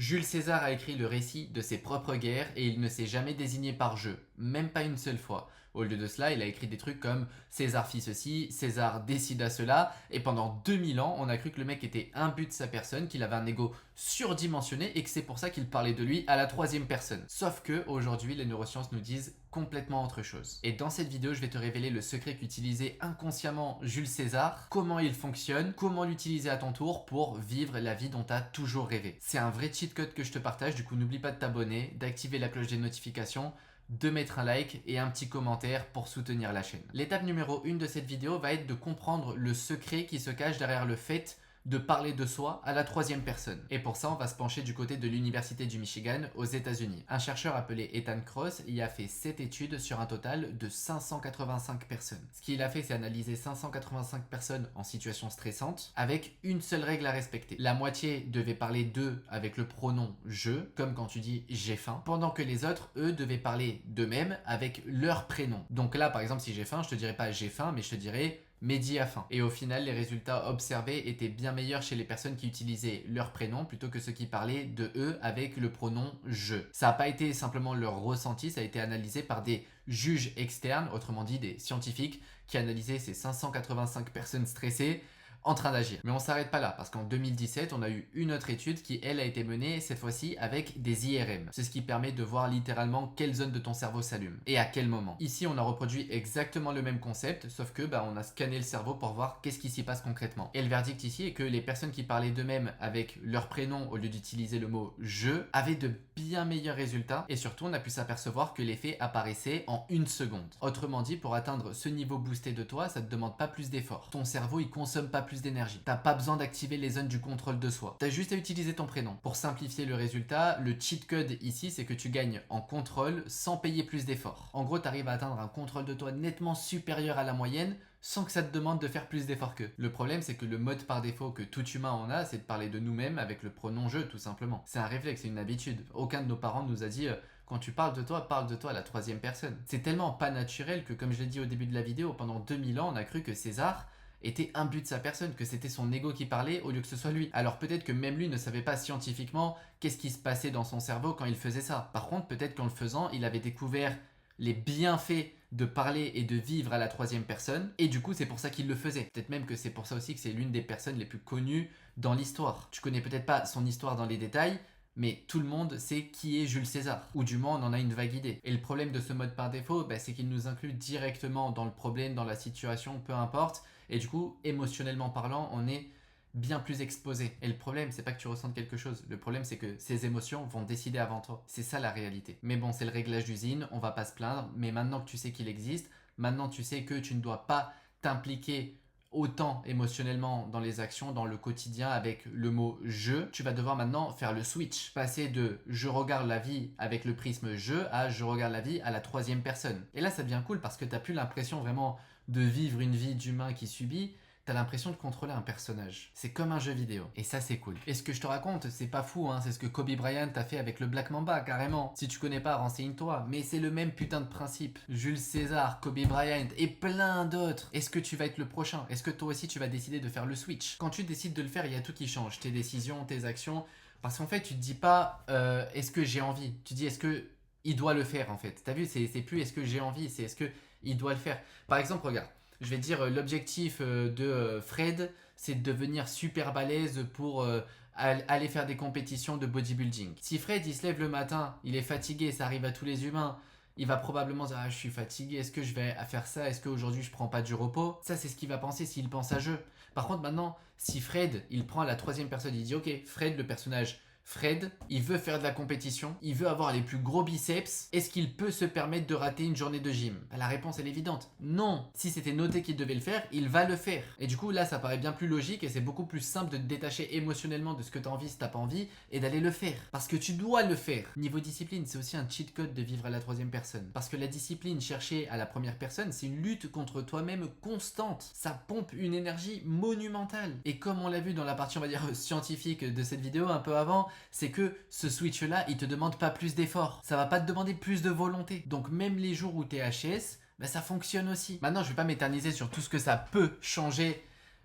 Jules César a écrit le récit de ses propres guerres et il ne s'est jamais désigné par je, même pas une seule fois. Au lieu de cela, il a écrit des trucs comme César fit ceci, César décida cela, et pendant 2000 ans, on a cru que le mec était imbu de sa personne, qu'il avait un ego surdimensionné et que c'est pour ça qu'il parlait de lui à la troisième personne. Sauf que aujourd'hui, les neurosciences nous disent complètement autre chose. Et dans cette vidéo, je vais te révéler le secret qu'utilisait inconsciemment Jules César, comment il fonctionne, comment l'utiliser à ton tour pour vivre la vie dont tu as toujours rêvé. C'est un vrai cheat code que je te partage, du coup n'oublie pas de t'abonner, d'activer la cloche des notifications, de mettre un like et un petit commentaire pour soutenir la chaîne. L'étape numéro 1 de cette vidéo va être de comprendre le secret qui se cache derrière le fait de parler de soi à la troisième personne. Et pour ça, on va se pencher du côté de l'université du Michigan aux États-Unis. Un chercheur appelé Ethan Kross y a fait 7 études sur un total de 585 personnes. Ce qu'il a fait, c'est analyser 585 personnes en situation stressante avec une seule règle à respecter. La moitié devait parler d'eux avec le pronom je, comme quand tu dis j'ai faim, pendant que les autres, eux, devaient parler d'eux-mêmes avec leur prénom. Donc là, par exemple, si j'ai faim, je te dirais pas j'ai faim, mais je te dirais Mehdi a faim. Et au final, les résultats observés étaient bien meilleurs chez les personnes qui utilisaient leur prénom plutôt que ceux qui parlaient de eux avec le pronom je. Ça n'a pas été simplement leur ressenti, ça a été analysé par des juges externes, autrement dit des scientifiques, qui analysaient ces 585 personnes stressées en train d'agir. Mais on s'arrête pas là, parce qu'en 2017, on a eu une autre étude qui, elle, a été menée cette fois-ci avec des IRM. C'est ce qui permet de voir littéralement quelle zone de ton cerveau s'allume et à quel moment. Ici, on a reproduit exactement le même concept, sauf que on a scanné le cerveau pour voir qu'est-ce qui s'y passe concrètement. Et le verdict ici est que les personnes qui parlaient d'eux-mêmes avec leur prénom au lieu d'utiliser le mot je avaient de bien meilleurs résultats et surtout, on a pu s'apercevoir que l'effet apparaissait en une seconde. Autrement dit, pour atteindre ce niveau boosté de toi, ça te demande pas plus d'efforts. Ton cerveau, il consomme pas plus d'énergie. T'as pas besoin d'activer les zones du contrôle de soi. T'as juste à utiliser ton prénom. Pour simplifier le résultat, le cheat code ici, c'est que tu gagnes en contrôle sans payer plus d'efforts. En gros, t'arrives à atteindre un contrôle de toi nettement supérieur à la moyenne sans que ça te demande de faire plus d'efforts qu'eux. Le problème, c'est que le mode par défaut que tout humain en a, c'est de parler de nous-mêmes avec le pronom je, tout simplement. C'est un réflexe, c'est une habitude. Aucun de nos parents nous a dit quand tu parle de toi à la troisième personne. C'est tellement pas naturel que, comme je l'ai dit au début de la vidéo, pendant 2000 ans, on a cru que César était imbu de sa personne, que c'était son ego qui parlait au lieu que ce soit lui. Alors peut-être que même lui ne savait pas scientifiquement qu'est-ce qui se passait dans son cerveau quand il faisait ça. Par contre, peut-être qu'en le faisant, il avait découvert les bienfaits de parler et de vivre à la troisième personne, et du coup c'est pour ça qu'il le faisait. Peut-être même que c'est pour ça aussi que c'est l'une des personnes les plus connues dans l'histoire. Tu connais peut-être pas son histoire dans les détails, mais tout le monde sait qui est Jules César, ou du moins on en a une vague idée. Et le problème de ce mode par défaut, c'est qu'il nous inclut directement dans le problème, dans la situation, peu importe, et du coup, émotionnellement parlant, on est bien plus exposé. Et le problème, c'est pas que tu ressentes quelque chose, le problème c'est que ces émotions vont décider avant toi. C'est ça la réalité. Mais bon, c'est le réglage d'usine, on va pas se plaindre, mais maintenant que tu sais qu'il existe, maintenant tu sais que tu ne dois pas t'impliquer autant émotionnellement dans les actions, dans le quotidien avec le mot je, tu vas devoir maintenant faire le switch, passer de je regarde la vie avec le prisme je à je regarde la vie à la troisième personne. Et là ça devient cool parce que t'as plus l'impression vraiment de vivre une vie d'humain qui subit, t'as l'impression de contrôler un personnage. C'est comme un jeu vidéo. Et ça, c'est cool. Et ce que je te raconte, c'est pas fou, hein. C'est ce que Kobe Bryant a fait avec le Black Mamba, carrément. Si tu connais pas, renseigne-toi. Mais c'est le même putain de principe. Jules César, Kobe Bryant et plein d'autres. Est-ce que tu vas être le prochain? Est-ce que toi aussi, tu vas décider de faire le switch? Quand tu décides de le faire, il y a tout qui change. Tes décisions, tes actions. Parce qu'en fait, tu te dis pas est-ce que j'ai envie? Tu dis est-ce que il doit le faire, en fait. T'as vu, c'est plus est-ce que j'ai envie, c'est est-ce que il doit le faire. Par exemple, regarde. Je vais dire l'objectif de Fred, c'est de devenir super balèze pour aller faire des compétitions de bodybuilding. Si Fred il se lève le matin, il est fatigué, ça arrive à tous les humains, il va probablement dire je suis fatigué, est-ce que je vais faire ça, est-ce qu'aujourd'hui je prends pas du repos? Ça c'est ce qu'il va penser s'il pense à jeu. Par contre maintenant, si Fred il prend la troisième personne, il dit ok, Fred le personnage, Fred, il veut faire de la compétition, il veut avoir les plus gros biceps, est-ce qu'il peut se permettre de rater une journée de gym? La réponse elle est évidente, non. Si c'était noté qu'il devait le faire, il va le faire. Et du coup là ça paraît bien plus logique et c'est beaucoup plus simple de te détacher émotionnellement de ce que tu as envie si t'as pas envie et d'aller le faire. Parce que tu dois le faire. Niveau discipline, c'est aussi un cheat code de vivre à la troisième personne. Parce que la discipline cherchée à la première personne, c'est une lutte contre toi-même constante. Ça pompe une énergie monumentale. Et comme on l'a vu dans la partie on va dire scientifique de cette vidéo un peu avant, c'est que ce switch là il te demande pas plus d'efforts, ça va pas te demander plus de volonté, donc même les jours où t'es HS, ça fonctionne aussi. Maintenant je vais pas m'éterniser sur tout ce que ça peut changer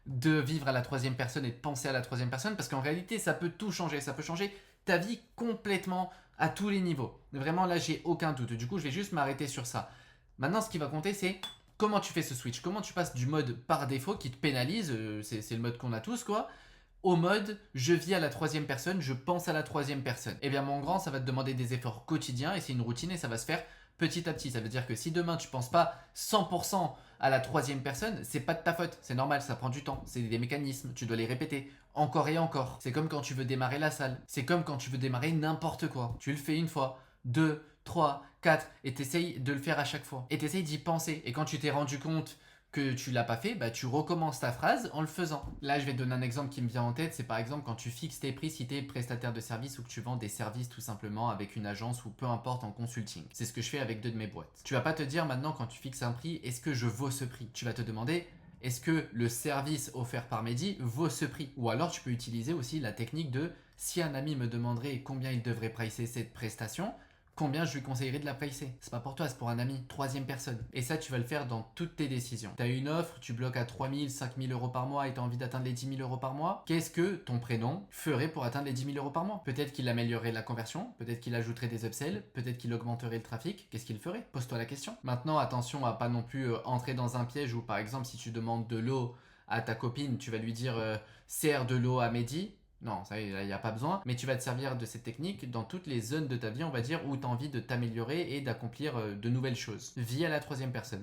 de vivre à la troisième personne et de penser à la troisième personne, parce qu'en réalité ça peut tout changer, ça peut changer ta vie complètement à tous les niveaux. Vraiment, là, j'ai aucun doute. Du coup, je vais juste m'arrêter sur ça. Maintenant, ce qui va compter, c'est comment tu fais ce switch. Comment tu passes du mode par défaut qui te pénalise, c'est le mode qu'on a tous, quoi, au mode je vis à la troisième personne, je pense à la troisième personne. Eh bien, mon grand, ça va te demander des efforts quotidiens et c'est une routine et ça va se faire petit à petit. Ça veut dire que si demain tu penses pas 100% à la troisième personne, c'est pas de ta faute. C'est normal, ça prend du temps. C'est des mécanismes, tu dois les répéter encore et encore. C'est comme quand tu veux démarrer la salle. C'est comme quand tu veux démarrer n'importe quoi. Tu le fais une fois, deux, 3, 4 et t'essayes de le faire à chaque fois. Et t'essayes d'y penser. Et quand tu t'es rendu compte que tu l'as pas fait, bah tu recommences ta phrase en le faisant. Là, je vais te donner un exemple qui me vient en tête, c'est par exemple quand tu fixes tes prix si tu es prestataire de service ou que tu vends des services tout simplement avec une agence ou peu importe en consulting. C'est ce que je fais avec 2 de mes boîtes. Tu vas pas te dire maintenant quand tu fixes un prix, est-ce que je vaux ce prix? Tu vas te demander est-ce que le service offert par Mehdi vaut ce prix? Ou alors tu peux utiliser aussi la technique de si un ami me demanderait combien il devrait pricer cette prestation, combien je lui conseillerais de la pricer. C'est pas pour toi, c'est pour un ami, troisième personne. Et ça, tu vas le faire dans toutes tes décisions. Tu as une offre, tu bloques à 3 000, 5 000 euros par mois et tu as envie d'atteindre les 10 000 euros par mois. Qu'est-ce que ton prénom ferait pour atteindre les 10 000 euros par mois? Peut-être qu'il améliorerait la conversion, peut-être qu'il ajouterait des upsells, peut-être qu'il augmenterait le trafic. Qu'est-ce qu'il ferait? Pose-toi la question. Maintenant, attention à pas non plus entrer dans un piège où, par exemple, si tu demandes de l'eau à ta copine, tu vas lui dire sers de l'eau à Mehdi. Non, ça, il n'y a pas besoin. Mais tu vas te servir de cette technique dans toutes les zones de ta vie, on va dire, où tu as envie de t'améliorer et d'accomplir de nouvelles choses. Vis à la troisième personne.